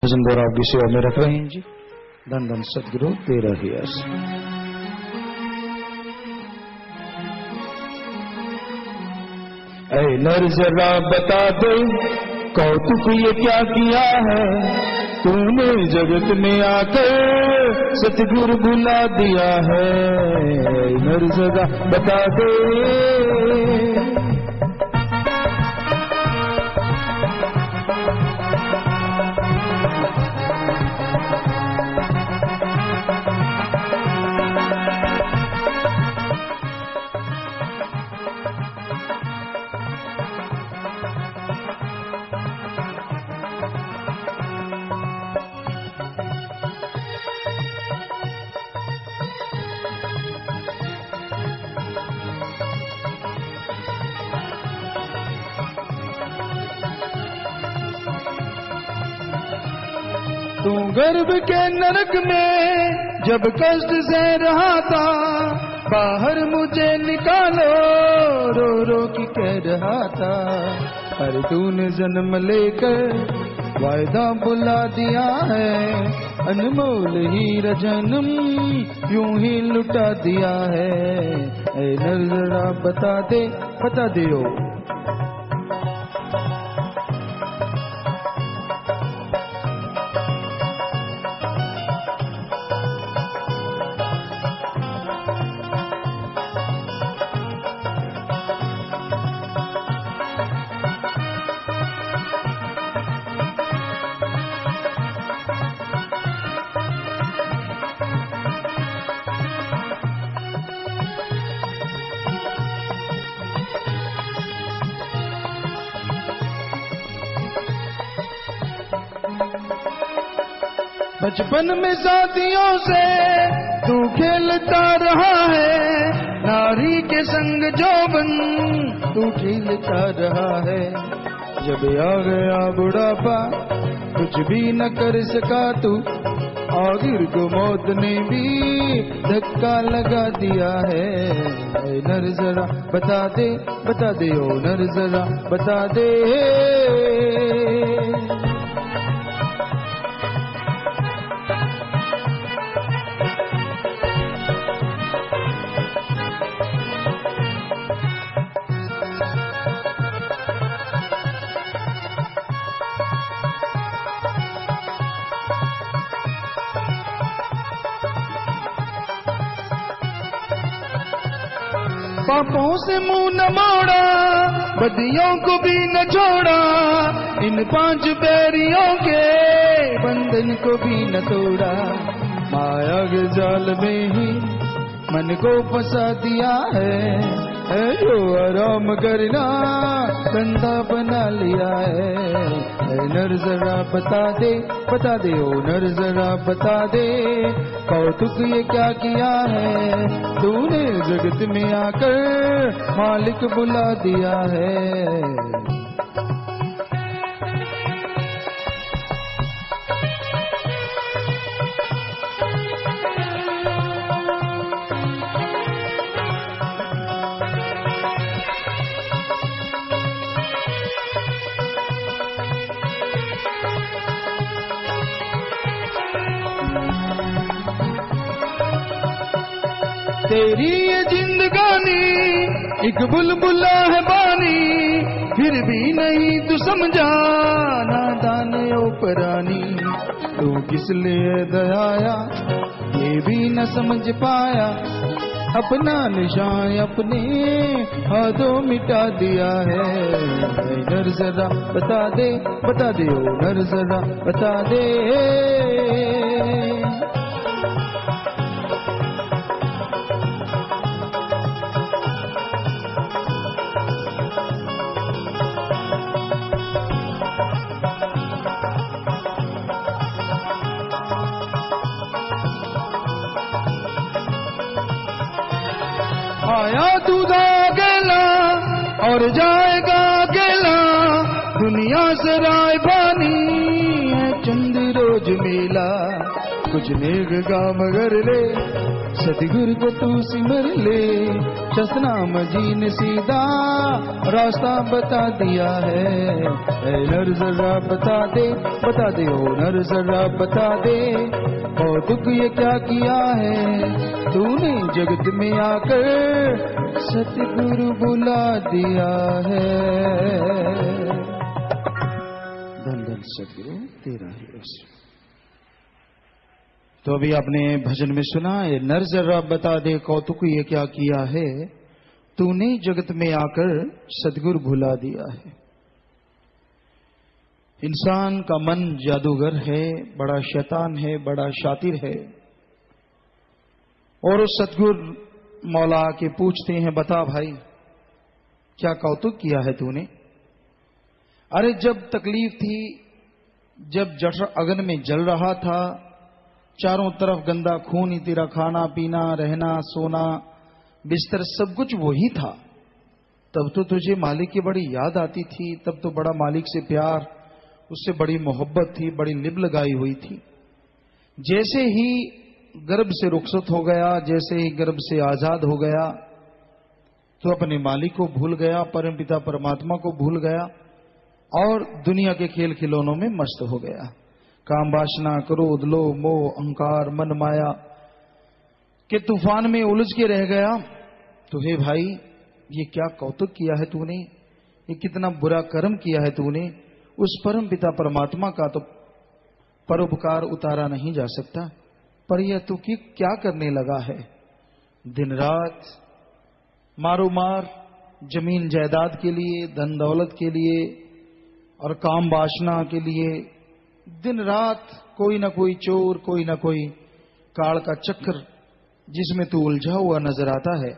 भजन द्वारा आपकी सेवा में रख रहे हैं जी। धन धन सदगुरु तेरा ही आस। ऐ नर जरा बता दे कौतुक ये क्या किया है, तूने जगत में आकर सतगुरु बुला दिया है। ऐ नर जरा बता दे, तू गर्भ के नरक में जब कष्ट से रहा था, बाहर मुझे निकालो रो रो की कह रहा था। पर तूने जन्म लेकर वायदा बुला दिया है, अनमोल हीरा जन्म यूं ही लुटा दिया है। ऐ नर जरा बता दे, बता दे ओ बचपन में साथियों से तू खेलता रहा है, नारी के संग जौबन तू खेलता रहा है। जब आ गया बुढ़ापा कुछ भी न कर सका तू, आखिर को मौत ने भी धक्का लगा दिया है। ऐ नर जरा बता दे, बता दे ओ नर जरा बता दे। पापों से मुंह न मोड़ा, बदियों को भी न छोड़ा, इन पांच बैरियों के बंधन को भी न तोड़ा। माया के जाल में ही मन को फंसा दिया है, जो आराम करना धंधा बना लिया है। नर जरा बता दे, बता दे ओ नर जरा बता दे, कौतुक ये क्या किया है, तूने जगत में आकर मालिक बुला दिया है। तेरी ये जिंदगानी एक बुलबुला है बानी, फिर भी नहीं तू समझा नादान ओ परानी। तू किस लिए दयाया ये भी न समझ पाया, अपना निशान अपने हाथों मिटा दिया है। नर जरा बता दे, बता दे ओ नर जरा बता दे। आया दूधा अकेला और जाएगा अकेला, दुनिया से राय बानी है चंद रोज मेला। कुछ नेक काम कर ले सतगुरु को तू सिमर ले, सतनाम जी ने सीधा रास्ता बता दिया है। ऐ नर जरा बता दे ओ नर जरा बता दे, कौतुक ये क्या किया है तूने जगत में आकर, सतगुरु बुला दिया है। धन धन सतगुरु तेरा ही यश। तो अभी आपने भजन में सुना है, नर जरा बता दे कौतुक ये क्या किया है तूने जगत में आकर, सतगुरु भुला दिया है। इंसान का मन जादूगर है, बड़ा शैतान है, बड़ा शातिर है। और उस सतगुरु मौला के पूछते हैं, बता भाई क्या कौतुक किया है तूने? अरे जब तकलीफ थी, जब जठर अगन में जल रहा था, चारों तरफ गंदा खून ही तेरा, खाना पीना रहना सोना बिस्तर सब कुछ वही था, तब तो तुझे मालिक की बड़ी याद आती थी, तब तो बड़ा मालिक से प्यार, उससे बड़ी मोहब्बत थी, बड़ी लिब लगाई हुई थी। जैसे ही गर्भ से रुखसत हो गया, जैसे ही गर्भ से आजाद हो गया, तो अपने मालिक को भूल गया, परमपिता परमात्मा को भूल गया और दुनिया के खेल खिलौनों में मस्त हो गया। काम वासना क्रोध लोभ मोह अहंकार मन माया के तूफान में उलझ के रह गया। तो हे भाई ये क्या कौतुक किया है तूने, ये कितना बुरा कर्म किया है तूने। उस परम पिता परमात्मा का तो परोपकार उतारा नहीं जा सकता, पर यह तू क्या करने लगा है? दिन रात मारो मार, जमीन जायदाद के लिए, धन दौलत के लिए और काम वासना के लिए दिन रात कोई ना कोई चोर, कोई ना कोई काल का चक्कर जिसमें तू उलझा हुआ नजर आता है,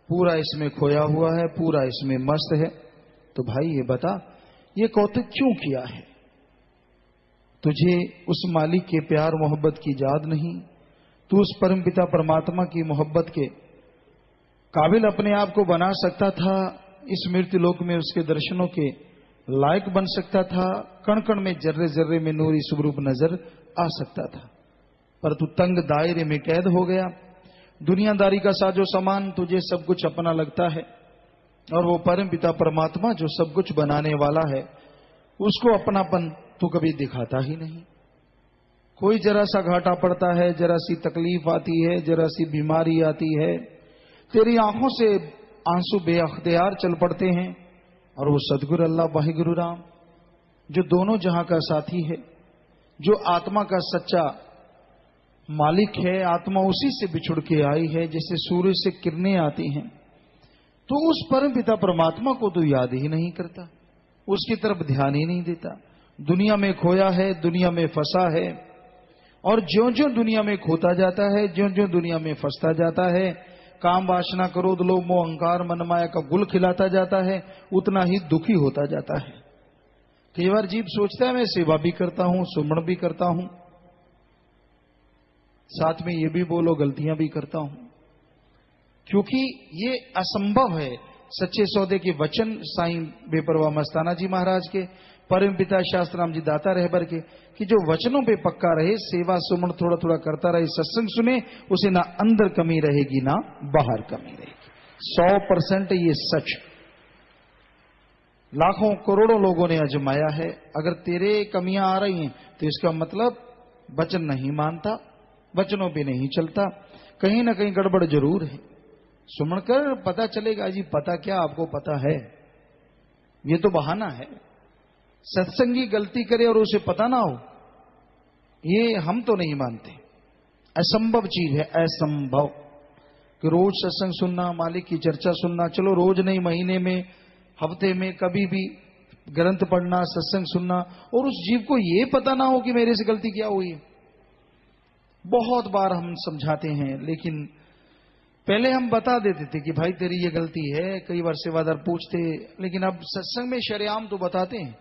पूरा इसमें खोया हुआ है, पूरा इसमें मस्त है। तो भाई ये बता, ये कौतुक क्यों किया है? तुझे उस मालिक के प्यार मोहब्बत की याद नहीं, तू उस परमपिता परमात्मा की मोहब्बत के काबिल अपने आप को बना सकता था, इस मृत्यु लोक में उसके दर्शनों के लायक बन सकता था, कण कण में जर्रे जर्रे में नूरी स्वरूप नजर आ सकता था, पर तू तंग दायरे में कैद हो गया। दुनियादारी का साजो सामान तुझे सब कुछ अपना लगता है, और वो परम पिता परमात्मा जो सब कुछ बनाने वाला है, उसको अपनापन तू कभी दिखाता ही नहीं। कोई जरा सा घाटा पड़ता है, जरा सी तकलीफ आती है, जरा सी बीमारी आती है, तेरी आंखों से आंसू बेअख्तियार चल पड़ते हैं, और वो सदगुरु अल्लाह वाहिगुरु राम जो दोनों जहां का साथी है, जो आत्मा का सच्चा मालिक है, आत्मा उसी से बिछुड़ के आई है जैसे सूर्य से किरणें आती हैं, तो उस परम पिता परमात्मा को तो याद ही नहीं करता, उसकी तरफ ध्यान ही नहीं देता। दुनिया में खोया है, दुनिया में फंसा है, और ज्यों ज्यों दुनिया में खोता जाता है, ज्यों ज्यों दुनिया में फंसता जाता है, काम वासना क्रोध लोभ मोह अहंकार मन माया का गुल खिलाता जाता है, उतना ही दुखी होता जाता है। कई बार जीव सोचता है मैं सेवा भी करता हूं, सुमरण भी करता हूं, साथ में ये भी बोलो गलतियां भी करता हूं, क्योंकि ये असंभव है। सच्चे सौदे के वचन साईं बेपरवाह मस्ताना जी महाराज के, परम पिता शास्त्राम जी दाता रहबर के, कि जो वचनों पे पक्का रहे, सेवा सुमन थोड़ा थोड़ा करता रहे, सत्संग सुने, उसे ना अंदर कमी रहेगी ना बाहर कमी रहेगी। 100% ये सच लाखों करोड़ों लोगों ने आजमाया है। अगर तेरे कमियां आ रही हैं तो इसका मतलब वचन नहीं मानता, वचनों पे नहीं चलता, कहीं ना कहीं गड़बड़ जरूर है। सुमन कर पता चलेगा जी, पता क्या, आपको पता है, ये तो बहाना है। सत्संगी गलती करे और उसे पता ना हो, ये हम तो नहीं मानते, असंभव चीज है, असंभव कि रोज सत्संग सुनना, मालिक की चर्चा सुनना, चलो रोज नहीं, महीने में हफ्ते में कभी भी ग्रंथ पढ़ना, सत्संग सुनना, और उस जीव को ये पता ना हो कि मेरे से गलती क्या हुई है। बहुत बार हम समझाते हैं, लेकिन पहले हम बता देते थे कि भाई तेरी ये गलती है, कई बार सेवादार पूछते, लेकिन अब सत्संग में शरेआम तो बताते हैं,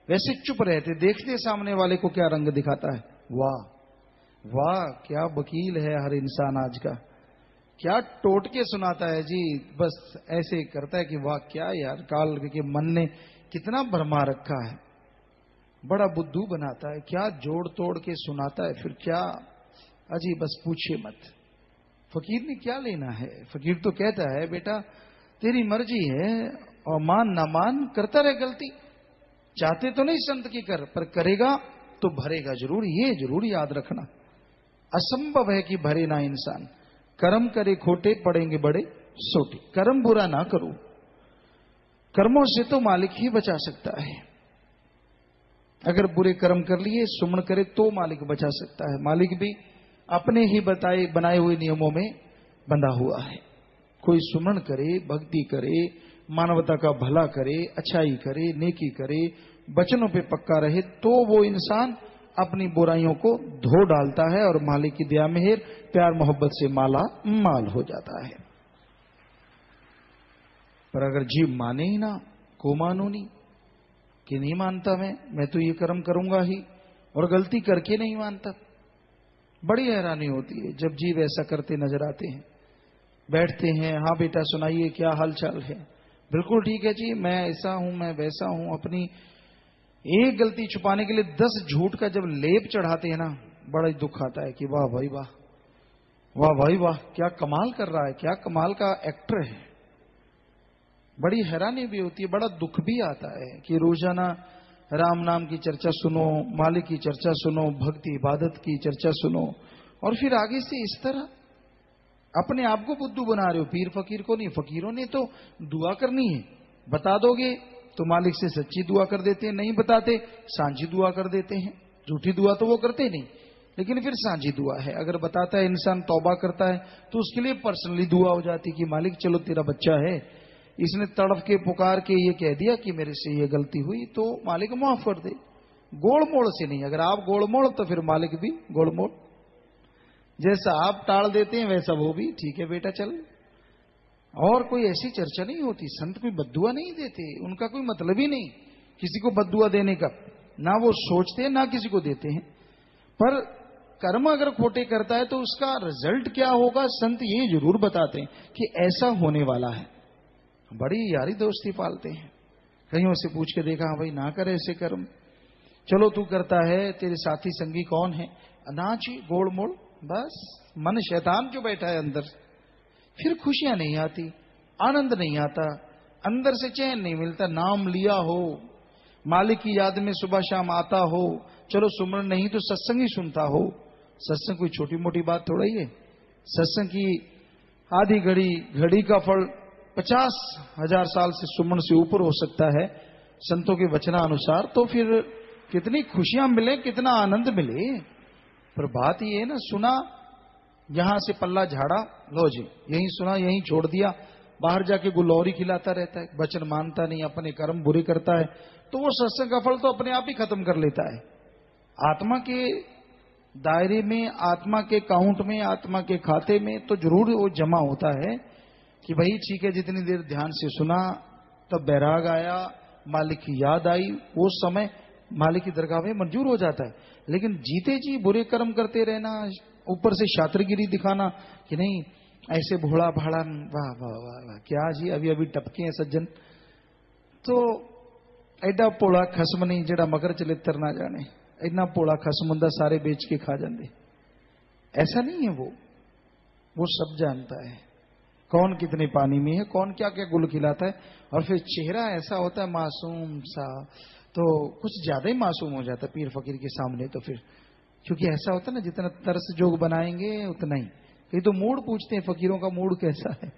वैसे चुप रहते, देखते सामने वाले को क्या रंग दिखाता है। वाह वाह, क्या वकील है हर इंसान आज का, क्या टोटके सुनाता है जी, बस ऐसे करता है कि वाह क्या यार, काल के मन ने कितना भरमा रखा है, बड़ा बुद्धू बनाता है, क्या जोड़ तोड़ के सुनाता है, फिर क्या अजी, बस पूछिए मत। फकीर ने क्या लेना है? फकीर तो कहता है बेटा तेरी मर्जी है और मान ना मान करता रहे गलती। चाहते तो नहीं संत की कर, पर करेगा तो भरेगा जरूर, ये जरूर याद रखना। असंभव है कि भरे ना इंसान। कर्म करे खोटे पड़ेंगे बड़े सोटे। कर्म बुरा ना करो, कर्मों से तो मालिक ही बचा सकता है। अगर बुरे कर्म कर लिए, सुमन करे तो मालिक बचा सकता है। मालिक भी अपने ही बनाए हुए नियमों में बंधा हुआ है। कोई सुमन करे, भक्ति करे, मानवता का भला करे, अच्छाई करे, नेकी करे, वचनों पे पक्का रहे, तो वो इंसान अपनी बुराइयों को धो डालता है और मालिक की दया मेहर प्यार मोहब्बत से माला माल हो जाता है। पर अगर जीव माने ही ना, को मानो नहीं कि नहीं मानता, मैं तो ये कर्म करूंगा ही, और गलती करके नहीं मानता, बड़ी हैरानी होती है जब जीव ऐसा करते नजर आते हैं। बैठते हैं, हाँ बेटा सुनाइए क्या हाल चाल है? बिल्कुल ठीक है जी, मैं ऐसा हूं, मैं वैसा हूं। अपनी एक गलती छुपाने के लिए 10 झूठ का जब लेप चढ़ाते हैं ना, बड़ा ही दुख आता है कि वाह भाई वाह, वाह भाई वाह, क्या कमाल कर रहा है, क्या कमाल का एक्टर है। बड़ी हैरानी भी होती है, बड़ा दुख भी आता है कि रोजाना राम नाम की चर्चा सुनो, मालिक की चर्चा सुनो, भक्ति इबादत की चर्चा सुनो, और फिर आगे से इस तरह अपने आप को बुद्धू बना रहे हो, पीर फकीर को नहीं। फकीरों ने तो दुआ करनी है, बता दोगे तो मालिक से सच्ची दुआ कर देते हैं, नहीं बताते सांझी दुआ कर देते हैं। झूठी दुआ तो वो करते नहीं, लेकिन फिर सांझी दुआ है। अगर बताता है इंसान, तौबा करता है, तो उसके लिए पर्सनली दुआ हो जाती कि मालिक चलो तेरा बच्चा है, इसने तड़फ के पुकार के ये कह दिया कि मेरे से ये गलती हुई, तो मालिक माफ कर दे। गोड़ मोड़ से नहीं, अगर आप गोड़ मोड़ तो फिर मालिक भी गोड़ मोड़। जैसा आप टाल देते हैं वैसा वो भी, ठीक है बेटा चल। और कोई ऐसी चर्चा नहीं होती। संत कोई बद्दुआ नहीं देते, उनका कोई मतलब ही नहीं किसी को बद्दुआ देने का, ना वो सोचते हैं ना किसी को देते हैं। पर कर्म अगर खोटे करता है तो उसका रिजल्ट क्या होगा, संत ये जरूर बताते हैं कि ऐसा होने वाला है। बड़ी यारी दोस्ती पालते हैं। कहीं से पूछ के देखा, हाँ भाई ना करे ऐसे कर्म, चलो तू करता है, तेरे साथी संगी कौन है? अनाची गोड़ मोड़, बस मन शैतान जो बैठा है अंदर। फिर खुशियां नहीं आती, आनंद नहीं आता, अंदर से चैन नहीं मिलता। नाम लिया हो, मालिक की याद में सुबह शाम आता हो, चलो सुमरन नहीं तो सत्संग ही सुनता हो। सत्संग कोई छोटी मोटी बात थोड़ा ही है। सत्संग की आधी घड़ी का फल 50,000 साल से सुमन से ऊपर हो सकता है संतों के वचनानुसार। तो फिर कितनी खुशियां मिले, कितना आनंद मिले। पर बात ये है ना, सुना, यहां से पल्ला झाड़ा, लो जी यहीं सुना यहीं छोड़ दिया, बाहर जाके गुलौरी खिलाता रहता है, वचन मानता नहीं, अपने कर्म बुरे करता है, तो वो सत्संग का फल तो अपने आप ही खत्म कर लेता है। आत्मा के दायरे में, आत्मा के काउंट में, आत्मा के खाते में तो जरूर वो जमा होता है कि भाई ठीक है, जितनी देर ध्यान से सुना, तब बैराग आया, मालिक की याद आई, वो समय मालिक की दरगाह में मंजूर हो जाता है। लेकिन जीते जी बुरे कर्म करते रहना, ऊपर से शात्रगिरी दिखाना कि नहीं ऐसे भोला भाड़ा, वाह वाह वाह वाह, क्या जी अभी अभी टपके हैं सज्जन, तो एडा पोला खसम नहीं जेड़ा मगर चले तरना जाने, इतना पोला खसम हुंदा सारे बेच के खा जाते। ऐसा नहीं है, वो सब जानता है कौन कितने पानी में है, कौन क्या क्या गुल खिलाता है। और फिर चेहरा ऐसा होता है मासूम सा, तो कुछ ज्यादा ही मासूम हो जाता है पीर फकीर के सामने। तो फिर क्योंकि ऐसा होता है ना, जितना तरस जोग बनाएंगे उतना ही। कहीं तो मूड पूछते हैं फकीरों का मूड कैसा है,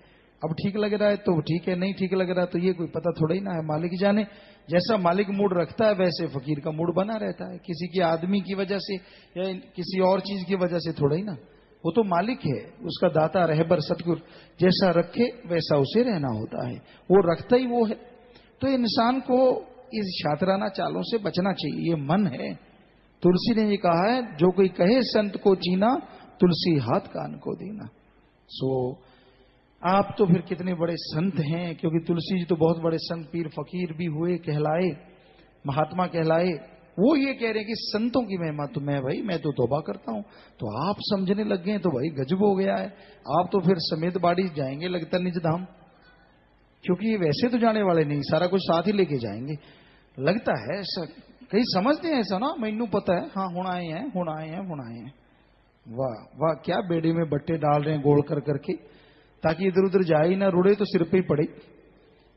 अब ठीक लग रहा है तो ठीक है, नहीं ठीक लग रहा है तो ये कोई पता थोड़ा ही ना है, मालिक जाने। जैसा मालिक मूड रखता है वैसे फकीर का मूड बना रहता है, किसी की आदमी की वजह से या किसी और चीज की वजह से थोड़ा ही ना। वो तो मालिक है, उसका दाता रहबर सतगुर, जैसा रखे वैसा उसे रहना होता है, वो रखता ही वो है। तो इंसान को इस शातराना चालों से बचना चाहिए, ये मन है। तुलसी ने ये कहा है, जो कोई कहे संत को चीना, तुलसी हाथ कान को देना। सो आप तो फिर कितने बड़े संत हैं, क्योंकि तुलसी जी तो बहुत बड़े संत पीर फकीर भी हुए, कहलाए, महात्मा कहलाए। वो ये कह रहे हैं कि संतों की महिमा तो मैं तो तौबा करता हूं, तो आप समझने लग गए तो भाई गजब हो गया है। आप तो फिर समेत बाड़ी जाएंगे लगता निज धाम, क्योंकि वैसे तो जाने वाले नहीं, सारा कुछ साथ ही लेके जाएंगे लगता है। कहीं समझते हैं ऐसा ना, मैनू पता है, हाँ हुण आए हैं। वाह वाह, क्या बेड़े में बट्टे डाल रहे हैं गोल कर करके, ताकि इधर उधर जाए ही ना, रुड़े तो सिर पे ही पड़े।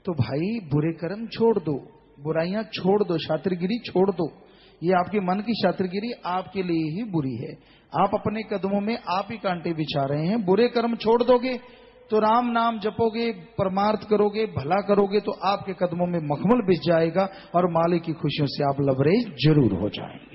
तो भाई बुरे कर्म छोड़ दो, बुराइयां छोड़ दो, शातिरगिरी छोड़ दो। ये आपके मन की शातिरगिरी आपके लिए ही बुरी है। आप अपने कदमों में आप ही कांटे बिछा रहे हैं। बुरे कर्म छोड़ दोगे तो राम नाम जपोगे, परमार्थ करोगे, भला करोगे तो आपके कदमों में मखमल बिछ जाएगा और मालिक की खुशियों से आप लबरेज जरूर हो जाएंगे।